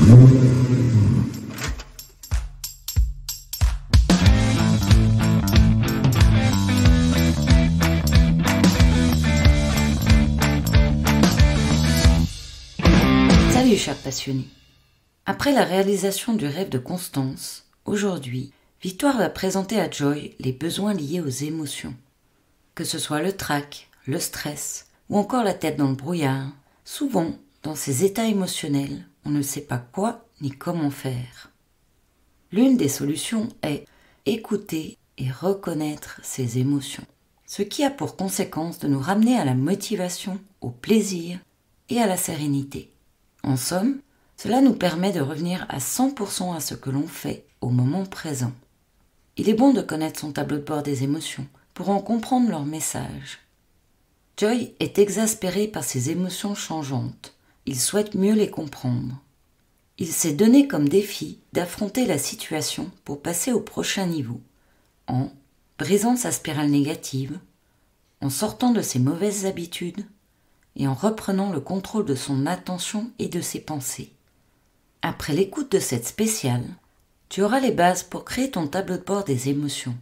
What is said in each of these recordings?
Salut chers passionnés. Après la réalisation du rêve de Constance, aujourd'hui, Victoire va présenter à Joy les besoins liés aux émotions. Que ce soit le trac, le stress ou encore la tête dans le brouillard, souvent, dans ces états émotionnels, on ne sait pas quoi ni comment faire. L'une des solutions est écouter et reconnaître ses émotions, ce qui a pour conséquence de nous ramener à la motivation, au plaisir et à la sérénité. En somme, cela nous permet de revenir à 100% à ce que l'on fait au moment présent. Il est bon de connaître son tableau de bord des émotions pour en comprendre leur message. Joy est exaspéré par ses émotions changeantes. Il souhaite mieux les comprendre. Il s'est donné comme défi d'affronter la situation pour passer au prochain niveau, en brisant sa spirale négative, en sortant de ses mauvaises habitudes et en reprenant le contrôle de son attention et de ses pensées. Après l'écoute de cette spéciale, tu auras les bases pour créer ton tableau de bord des émotions.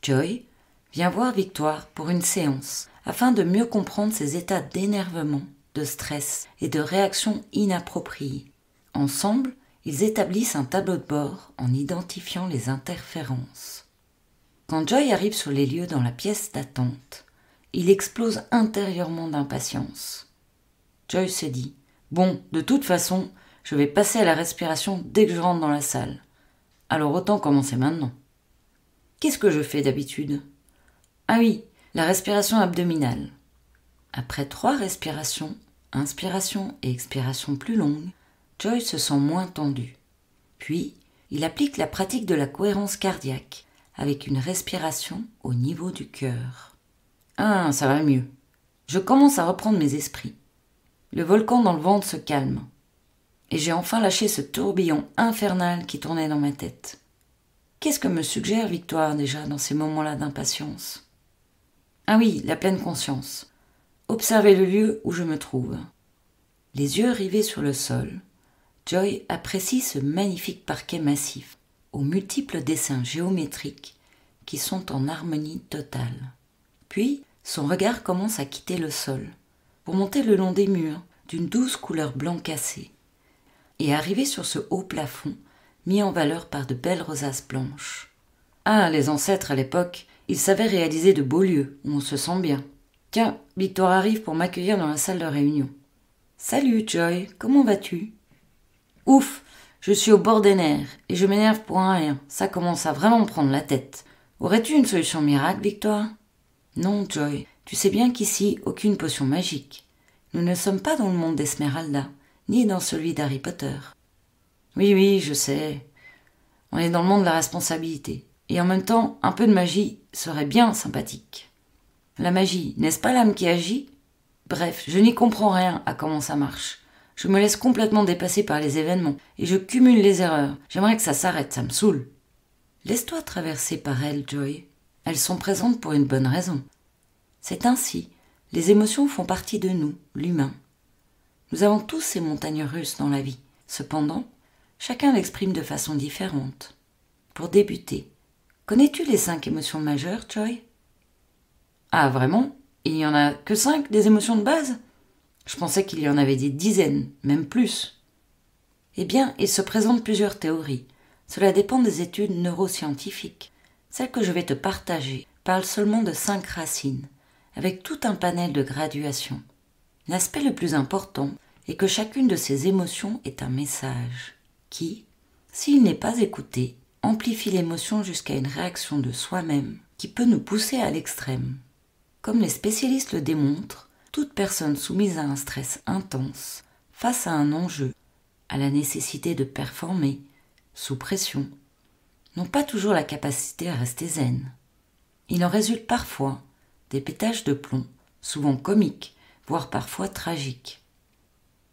Joy vient voir Victoire pour une séance afin de mieux comprendre ses états d'énervement, de stress et de réaction inappropriées. Ensemble, ils établissent un tableau de bord en identifiant les interférences. Quand Joy arrive sur les lieux dans la pièce d'attente, il explose intérieurement d'impatience. Joy se dit « Bon, de toute façon, je vais passer à la respiration dès que je rentre dans la salle. Alors autant commencer maintenant. Qu'est-ce que je fais d'habitude ? Ah oui, la respiration abdominale. Après 3 respirations, inspiration et expiration plus longues, Joy se sent moins tendu. Puis, il applique la pratique de la cohérence cardiaque avec une respiration au niveau du cœur. Ah, ça va mieux. Je commence à reprendre mes esprits. Le volcan dans le ventre se calme. Et j'ai enfin lâché ce tourbillon infernal qui tournait dans ma tête. Qu'est-ce que me suggère Victoire déjà dans ces moments-là d'impatience ? Ah oui, la pleine conscience. Observer le lieu où je me trouve. Les yeux rivés sur le sol, Joy apprécie ce magnifique parquet massif, aux multiples dessins géométriques qui sont en harmonie totale. Puis, son regard commence à quitter le sol, pour monter le long des murs d'une douce couleur blanc cassé, et arriver sur ce haut plafond, mis en valeur par de belles rosaces blanches. Ah, les ancêtres à l'époque, ils savaient réaliser de beaux lieux où on se sent bien. Tiens, Victoire arrive pour m'accueillir dans la salle de réunion. Salut Joy, comment vas-tu ? Ouf, je suis au bord des nerfs et je m'énerve pour un rien. Ça commence à vraiment me prendre la tête. Aurais-tu une solution miracle, Victoire ? Non, Joy, tu sais bien qu'ici, aucune potion magique. Nous ne sommes pas dans le monde d'Esmeralda, ni dans celui d'Harry Potter. Oui, je sais. On est dans le monde de la responsabilité. Et en même temps, un peu de magie serait bien sympathique. La magie, n'est-ce pas l'âme qui agit ? Bref, je n'y comprends rien à comment ça marche. Je me laisse complètement dépasser par les événements et je cumule les erreurs. J'aimerais que ça s'arrête, ça me saoule. Laisse-toi traverser par elles, Joy. Elles sont présentes pour une bonne raison. C'est ainsi, les émotions font partie de nous, l'humain. Nous avons tous ces montagnes russes dans la vie. Cependant, chacun l'exprime de façon différente. Pour débuter, connais-tu les 5 émotions majeures, Joy ? Ah, vraiment ? Il n'y en a que 5 des émotions de base ? Je pensais qu'il y en avait des dizaines, même plus. Eh bien, il se présente plusieurs théories. Cela dépend des études neuroscientifiques. Celle que je vais te partager parle seulement de 5 racines, avec tout un panel de graduations. L'aspect le plus important est que chacune de ces émotions est un message qui, s'il n'est pas écouté, amplifie l'émotion jusqu'à une réaction de soi-même qui peut nous pousser à l'extrême. Comme les spécialistes le démontrent, toute personne soumise à un stress intense, face à un enjeu, à la nécessité de performer, sous pression, n'ont pas toujours la capacité à rester zen. Il en résulte parfois des pétages de plomb, souvent comiques, voire parfois tragiques.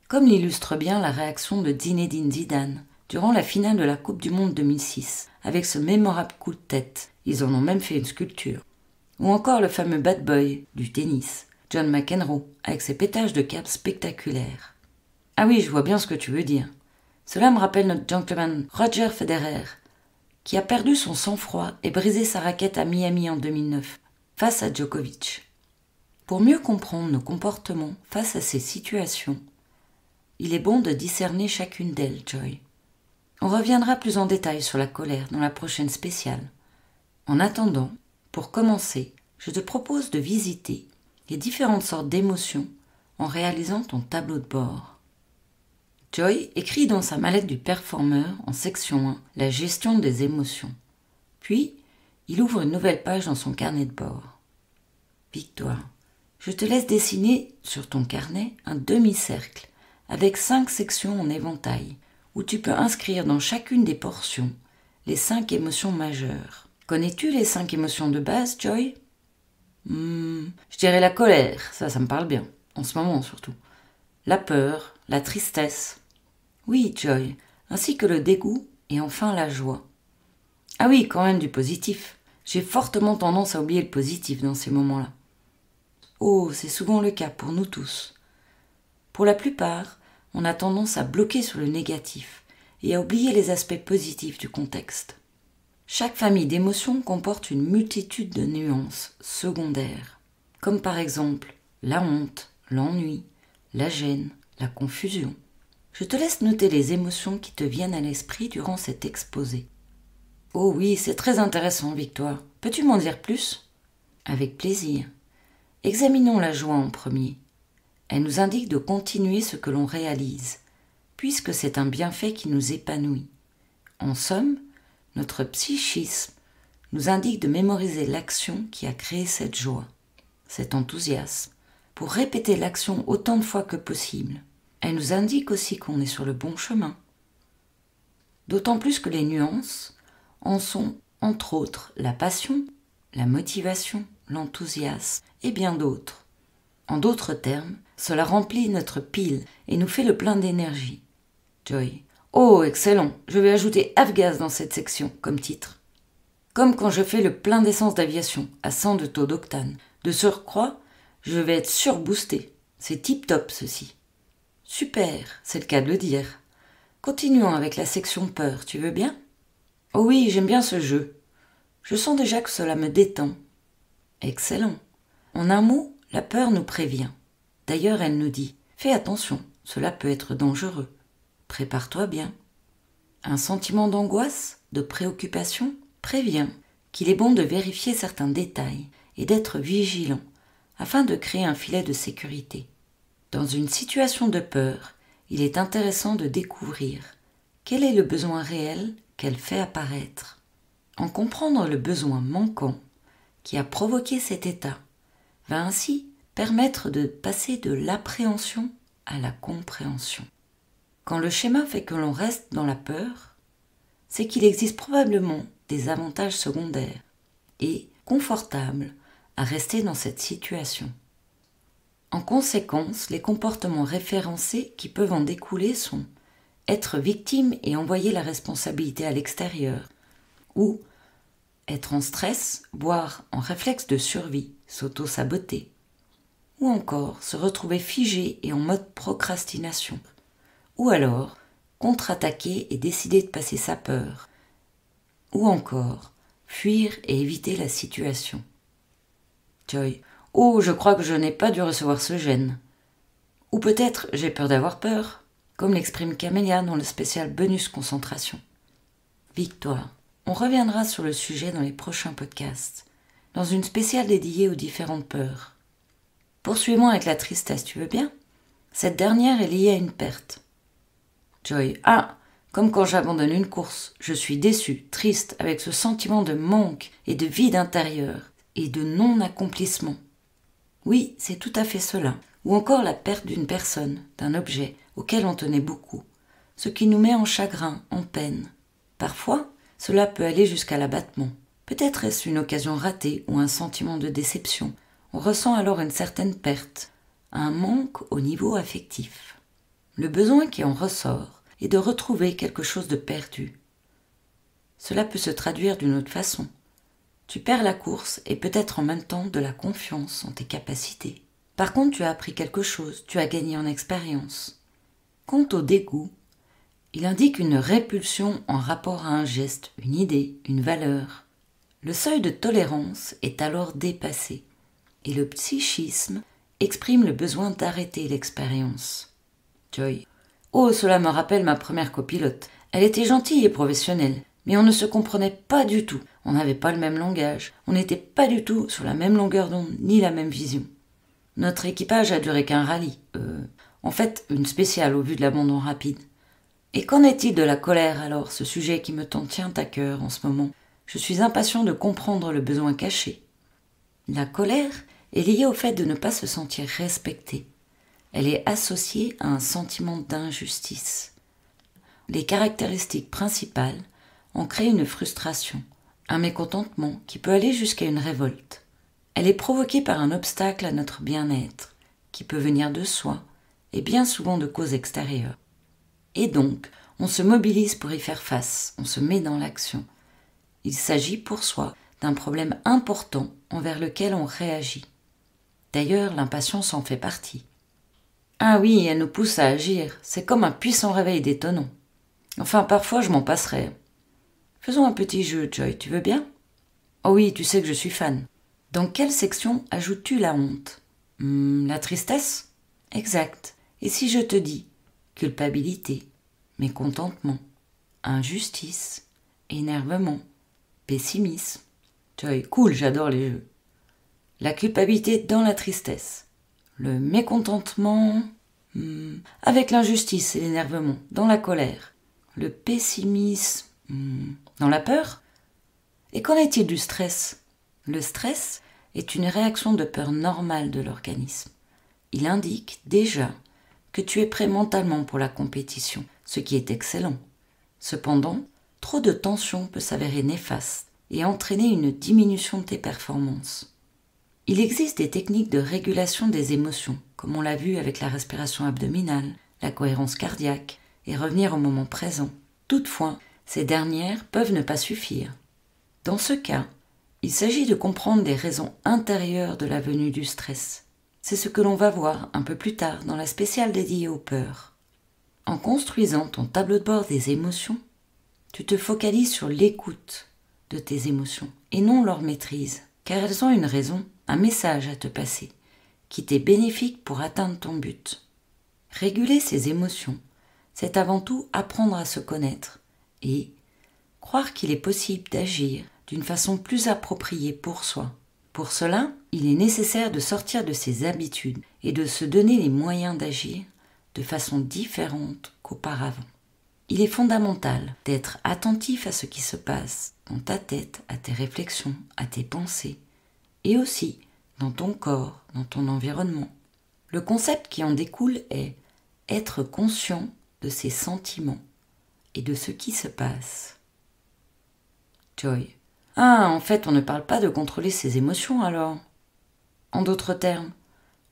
Comme l'illustre bien la réaction de Zinedine Zidane durant la finale de la Coupe du Monde 2006, avec ce mémorable coup de tête, ils en ont même fait une sculpture. Ou encore le fameux bad boy du tennis, John McEnroe, avec ses pétages de câbles spectaculaires. Ah oui, je vois bien ce que tu veux dire. Cela me rappelle notre gentleman Roger Federer, qui a perdu son sang-froid et brisé sa raquette à Miami en 2009, face à Djokovic. Pour mieux comprendre nos comportements face à ces situations, il est bon de discerner chacune d'elles, Joy. On reviendra plus en détail sur la colère dans la prochaine spéciale. En attendant, pour commencer, je te propose de visiter les différentes sortes d'émotions en réalisant ton tableau de bord. Joy écrit dans sa mallette du performeur en section 1 la gestion des émotions. Puis, il ouvre une nouvelle page dans son carnet de bord. Victoire, je te laisse dessiner sur ton carnet un demi-cercle avec 5 sections en éventail où tu peux inscrire dans chacune des portions les 5 émotions majeures. Connais-tu les 5 émotions de base, Joy ? Je dirais la colère, ça me parle bien, en ce moment surtout. La peur, la tristesse. Oui, Joy, ainsi que le dégoût et enfin la joie. Ah oui, quand même du positif. J'ai fortement tendance à oublier le positif dans ces moments-là. Oh, c'est souvent le cas pour nous tous. Pour la plupart, on a tendance à bloquer sur le négatif et à oublier les aspects positifs du contexte. Chaque famille d'émotions comporte une multitude de nuances secondaires, comme par exemple la honte, l'ennui, la gêne, la confusion. Je te laisse noter les émotions qui te viennent à l'esprit durant cet exposé. Oh oui, c'est très intéressant, Victoire. Peux-tu m'en dire plus ? Avec plaisir. Examinons la joie en premier. Elle nous indique de continuer ce que l'on réalise, puisque c'est un bienfait qui nous épanouit. En somme, notre psychisme nous indique de mémoriser l'action qui a créé cette joie, cet enthousiasme, pour répéter l'action autant de fois que possible. Elle nous indique aussi qu'on est sur le bon chemin. D'autant plus que les nuances en sont, entre autres, la passion, la motivation, l'enthousiasme et bien d'autres. En d'autres termes, cela remplit notre pile et nous fait le plein d'énergie. Joy. Oh, excellent. Je vais ajouter F-gaz dans cette section, comme titre. Comme quand je fais le plein d'essence d'aviation, à 100 de taux d'octane. De surcroît, je vais être surboosté. C'est tip-top, ceci. Super, c'est le cas de le dire. Continuons avec la section peur, tu veux bien ? Oh oui, j'aime bien ce jeu. Je sens déjà que cela me détend. Excellent. En un mot, la peur nous prévient. D'ailleurs, elle nous dit « Fais attention, cela peut être dangereux. Prépare-toi bien. » Un sentiment d'angoisse, de préoccupation, prévient qu'il est bon de vérifier certains détails et d'être vigilant afin de créer un filet de sécurité. Dans une situation de peur, il est intéressant de découvrir quel est le besoin réel qu'elle fait apparaître. En comprendre le besoin manquant qui a provoqué cet état va ainsi permettre de passer de l'appréhension à la compréhension. Quand le schéma fait que l'on reste dans la peur, c'est qu'il existe probablement des avantages secondaires et confortables à rester dans cette situation. En conséquence, les comportements référencés qui peuvent en découler sont être victime et envoyer la responsabilité à l'extérieur, ou être en stress, voire en réflexe de survie, s'auto-saboter, ou encore se retrouver figé et en mode procrastination, ou alors contre-attaquer et décider de passer sa peur, ou encore fuir et éviter la situation. Joy. Oh, je crois que je n'ai pas dû recevoir ce gène. Ou peut-être j'ai peur d'avoir peur, comme l'exprime Camélia dans le spécial bonus concentration. Victoire. On reviendra sur le sujet dans les prochains podcasts, dans une spéciale dédiée aux différentes peurs. Poursuivons avec la tristesse, tu veux bien ? Cette dernière est liée à une perte. Joy. Ah, comme quand j'abandonne une course, je suis déçue, triste, avec ce sentiment de manque et de vide intérieur et de non-accomplissement. Oui, c'est tout à fait cela. Ou encore la perte d'une personne, d'un objet auquel on tenait beaucoup, ce qui nous met en chagrin, en peine. Parfois, cela peut aller jusqu'à l'abattement. Peut-être est-ce une occasion ratée ou un sentiment de déception. On ressent alors une certaine perte, un manque au niveau affectif. Le besoin qui en ressort est de retrouver quelque chose de perdu. Cela peut se traduire d'une autre façon. Tu perds la course et peut-être en même temps de la confiance en tes capacités. Par contre, tu as appris quelque chose, tu as gagné en expérience. Quant au dégoût, Il indique une répulsion en rapport à un geste, une idée, une valeur. Le seuil de tolérance est alors dépassé et le psychisme exprime le besoin d'arrêter l'expérience. Joy. Oh, cela me rappelle ma première copilote. Elle était gentille et professionnelle, mais on ne se comprenait pas du tout. On n'avait pas le même langage, on n'était pas du tout sur la même longueur d'onde, ni la même vision. Notre équipage a duré qu'un rallye. En fait, une spéciale au vu de l'abandon rapide. Et qu'en est-il de la colère alors, ce sujet qui me tient à cœur en ce moment? Je suis impatient de comprendre le besoin caché. La colère est liée au fait de ne pas se sentir respecté. Elle est associée à un sentiment d'injustice. Les caractéristiques principales en créent une frustration, un mécontentement qui peut aller jusqu'à une révolte. Elle est provoquée par un obstacle à notre bien-être, qui peut venir de soi et bien souvent de causes extérieures. Et donc, on se mobilise pour y faire face, on se met dans l'action. Il s'agit pour soi d'un problème important envers lequel on réagit. D'ailleurs, l'impatience en fait partie. Ah oui, elle nous pousse à agir, c'est comme un puissant réveil détonnant. Enfin, parfois je m'en passerai. Faisons un petit jeu, Joy, tu veux bien? Oh oui, tu sais que je suis fan. Dans quelle section ajoutes-tu la honte? La tristesse? Exact. Et si je te dis culpabilité, mécontentement, injustice, énervement, pessimisme? Joy, cool, j'adore les jeux. La culpabilité dans la tristesse. Le mécontentement avec l'injustice et l'énervement, dans la colère. Le pessimisme dans la peur. Et qu'en est-il du stress? Le stress est une réaction de peur normale de l'organisme. Il indique déjà que tu es prêt mentalement pour la compétition, ce qui est excellent. Cependant, trop de tension peut s'avérer néfaste et entraîner une diminution de tes performances. Il existe des techniques de régulation des émotions, comme on l'a vu avec la respiration abdominale, la cohérence cardiaque et revenir au moment présent. Toutefois, ces dernières peuvent ne pas suffire. Dans ce cas, il s'agit de comprendre les raisons intérieures de la venue du stress. C'est ce que l'on va voir un peu plus tard dans la spéciale dédiée aux peurs. En construisant ton tableau de bord des émotions, tu te focalises sur l'écoute de tes émotions et non leur maîtrise, car elles ont une raison, un message à te passer, qui t'est bénéfique pour atteindre ton but. Réguler ces émotions, c'est avant tout apprendre à se connaître et croire qu'il est possible d'agir d'une façon plus appropriée pour soi. Pour cela, il est nécessaire de sortir de ses habitudes et de se donner les moyens d'agir de façon différente qu'auparavant. Il est fondamental d'être attentif à ce qui se passe dans ta tête, à tes réflexions, à tes pensées, et aussi dans ton corps, dans ton environnement. Le concept qui en découle est être conscient de ses sentiments et de ce qui se passe. Joy. Ah, en fait, on ne parle pas de contrôler ses émotions alors. En d'autres termes,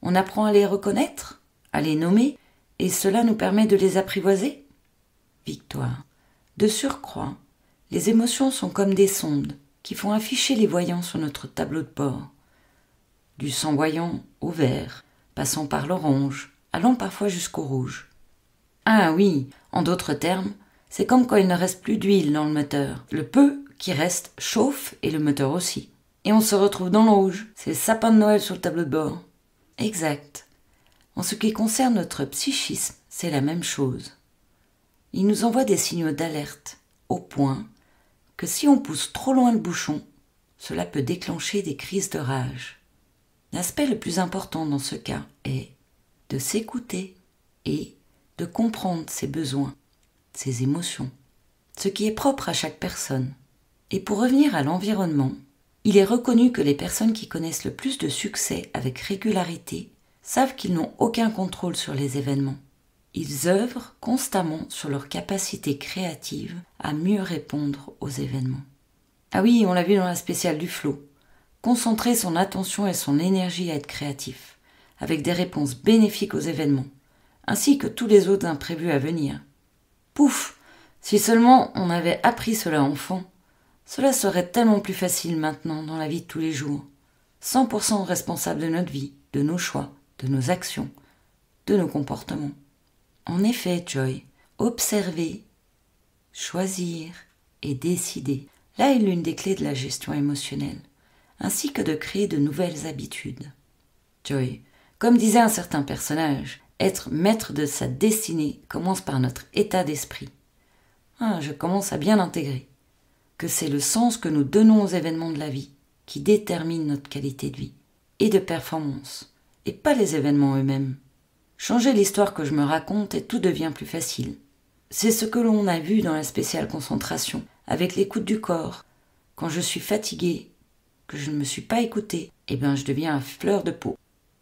on apprend à les reconnaître, à les nommer, et cela nous permet de les apprivoiser. Victoire. De surcroît, les émotions sont comme des sondes qui font afficher les voyants sur notre tableau de bord. Du sang voyant au vert, passant par l'orange, allant parfois jusqu'au rouge. Ah oui, en d'autres termes, c'est comme quand il ne reste plus d'huile dans le moteur. Le peu qui reste chauffe et le moteur aussi. Et on se retrouve dans le rouge. C'est le sapin de Noël sur le tableau de bord. Exact. En ce qui concerne notre psychisme, c'est la même chose. Il nous envoie des signaux d'alerte, au point que si on pousse trop loin le bouchon, cela peut déclencher des crises de rage. L'aspect le plus important dans ce cas est de s'écouter et de comprendre ses besoins, ses émotions, ce qui est propre à chaque personne. Et pour revenir à l'environnement, il est reconnu que les personnes qui connaissent le plus de succès avec régularité savent qu'ils n'ont aucun contrôle sur les événements. Ils œuvrent constamment sur leur capacité créative à mieux répondre aux événements. Ah oui, on l'a vu dans la spéciale du flow. Concentrer son attention et son énergie à être créatif, avec des réponses bénéfiques aux événements, ainsi que tous les autres imprévus à venir. Pouf! Si seulement on avait appris cela enfant, cela serait tellement plus facile maintenant dans la vie de tous les jours. 100% responsable de notre vie, de nos choix, de nos actions, de nos comportements. En effet, Joy, observer choisir et décider. Là est l'une des clés de la gestion émotionnelle, ainsi que de créer de nouvelles habitudes. Joy, comme disait un certain personnage, être maître de sa destinée commence par notre état d'esprit. Je commence à bien l'intégrer, que c'est le sens que nous donnons aux événements de la vie qui détermine notre qualité de vie et de performance, et pas les événements eux-mêmes. Changer l'histoire que je me raconte et tout devient plus facile. C'est ce que l'on a vu dans la spéciale concentration, avec l'écoute du corps. Quand je suis fatiguée, que je ne me suis pas écoutée, je deviens à fleur de peau.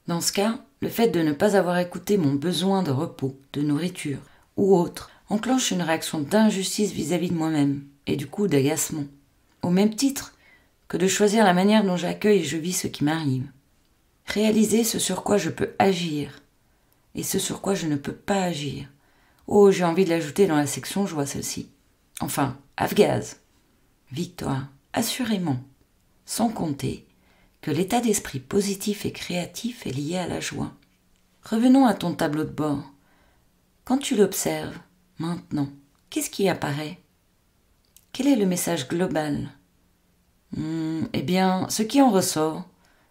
Dans ce cas, le fait de ne pas avoir écouté mon besoin de repos, de nourriture ou autre, enclenche une réaction d'injustice vis-à-vis de moi-même, et du coup d'agacement. Au même titre que de choisir la manière dont j'accueille et je vis ce qui m'arrive. Réaliser ce sur quoi je peux agir, et ce sur quoi je ne peux pas agir. Oh, j'ai envie de l'ajouter dans la section joie, celle-ci. Enfin, Afghaz. Victoire, assurément. Sans compter que l'état d'esprit positif et créatif est lié à la joie. Revenons à ton tableau de bord. Quand tu l'observes, maintenant, qu'est-ce qui apparaît? Quel est le message global? Ce qui en ressort,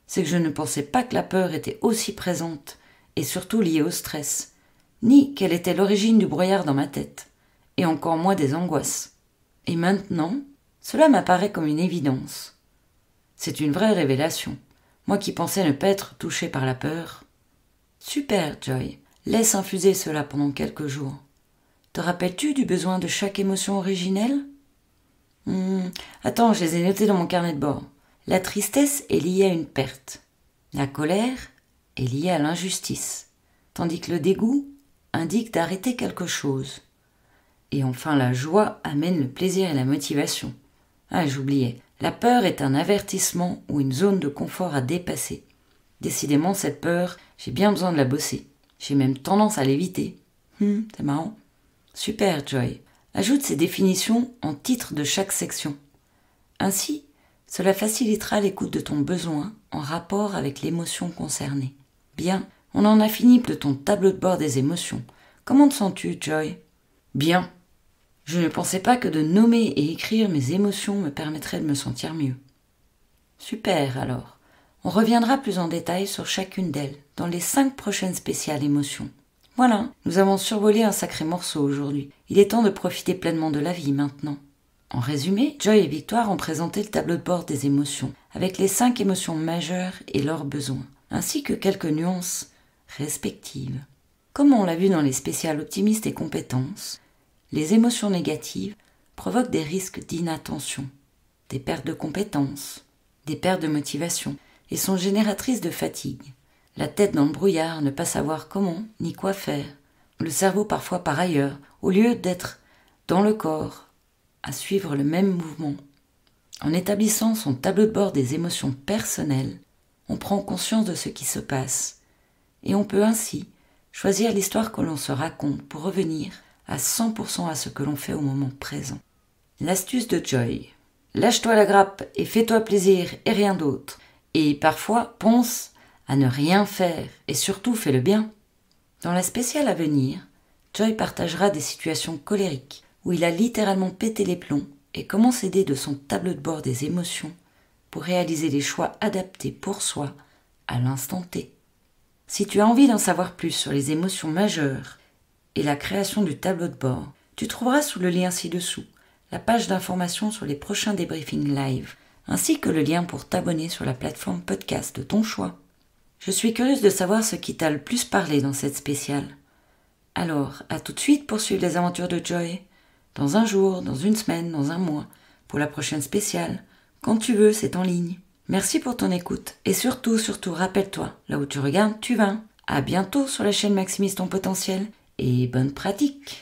c'est que je ne pensais pas que la peur était aussi présente et surtout liée au stress, ni quelle était l'origine du brouillard dans ma tête, et encore moins des angoisses. Et maintenant, cela m'apparaît comme une évidence. C'est une vraie révélation, moi qui pensais ne pas être touchée par la peur. Super, Joy, laisse infuser cela pendant quelques jours. Te rappelles-tu du besoin de chaque émotion originelle? Attends, je les ai notés dans mon carnet de bord. La tristesse est liée à une perte. La colère est liée à l'injustice, tandis que le dégoût indique d'arrêter quelque chose. Et enfin, la joie amène le plaisir et la motivation. J'oubliais. La peur est un avertissement ou une zone de confort à dépasser. Décidément, cette peur, j'ai bien besoin de la bosser. J'ai même tendance à l'éviter. C'est marrant. Super, Joy. Ajoute ces définitions en titre de chaque section. Ainsi, cela facilitera l'écoute de ton besoin en rapport avec l'émotion concernée. Bien, on en a fini de ton tableau de bord des émotions. Comment te sens-tu, Joy? Bien. Je ne pensais pas que de nommer et écrire mes émotions me permettrait de me sentir mieux. Super, alors. On reviendra plus en détail sur chacune d'elles dans les 5 prochaines spéciales émotions. Voilà, nous avons survolé un sacré morceau aujourd'hui. Il est temps de profiter pleinement de la vie maintenant. En résumé, Joy et Victoire ont présenté le tableau de bord des émotions, avec les 5 émotions majeures et leurs besoins, ainsi que quelques nuances respectives. Comme on l'a vu dans les spéciales optimistes et compétences, les émotions négatives provoquent des risques d'inattention, des pertes de compétences, des pertes de motivation et sont génératrices de fatigue. La tête dans le brouillard, ne pas savoir comment ni quoi faire. Le cerveau parfois par ailleurs, au lieu d'être dans le corps, à suivre le même mouvement. En établissant son tableau de bord des émotions personnelles, on prend conscience de ce qui se passe et on peut ainsi choisir l'histoire que l'on se raconte pour revenir à 100% à ce que l'on fait au moment présent. L'astuce de Joy. Lâche-toi la grappe et fais-toi plaisir et rien d'autre. Et parfois, pense à ne rien faire et surtout fais le bien. Dans la spéciale à venir, Joy partagera des situations colériques où il a littéralement pété les plombs et comment s'aider de son tableau de bord des émotions pour réaliser les choix adaptés pour soi à l'instant T. Si tu as envie d'en savoir plus sur les émotions majeures et la création du tableau de bord, tu trouveras sous le lien ci-dessous la page d'information sur les prochains débriefings live, ainsi que le lien pour t'abonner sur la plateforme podcast de ton choix. Je suis curieuse de savoir ce qui t'a le plus parlé dans cette spéciale. Alors, à tout de suite pour suivre les aventures de Joy. Dans un jour, dans une semaine, dans un mois, pour la prochaine spéciale. Quand tu veux, c'est en ligne. Merci pour ton écoute. Et surtout, rappelle-toi, là où tu regardes, tu vas. À bientôt sur la chaîne Maximise ton potentiel. Et bonne pratique!